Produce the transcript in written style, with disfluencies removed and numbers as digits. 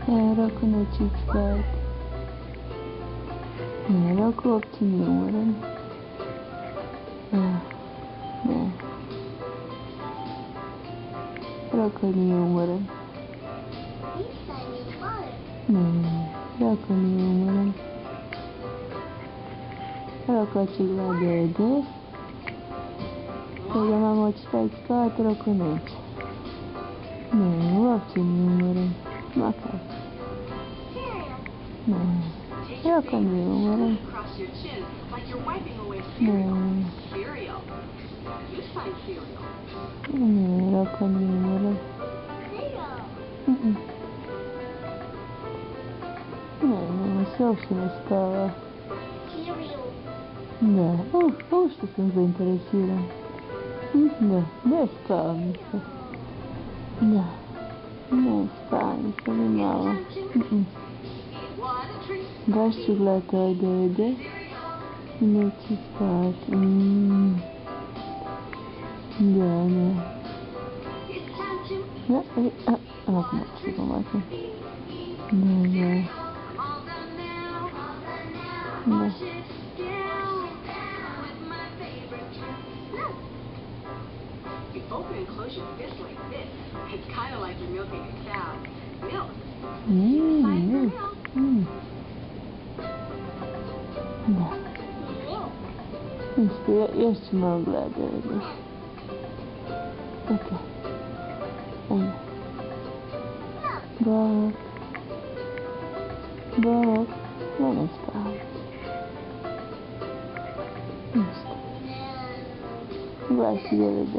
Roku neće spavati. Ne, Roku uopće nije umoran. Ne. Roku nije umoran. Ne, Roku nije umoran. Roku će gleda dede. Kada mama hoće staviti spavati, Roku neće. Ne, uopće nije umoran. Makar. Ne, Roku nije umoran. Ne, Roku nije umoran. Ne, se uopće ne spava. Da, ovo što sam zainteresiran. Da, ne spavam se. Da, ne spavam se ni malo. Baš ću gledati ovaj dede i neću spavati. Da, ne. Ovako mogu se pomaknuti. Da. You open and close your fist like this. It's kind of like you're milking a cow. Milk. Da. Isto, još ću malo gledati ovdje. Ok. Ajde. Bok. Ne spavati. Ništa. Gledaj si DVD.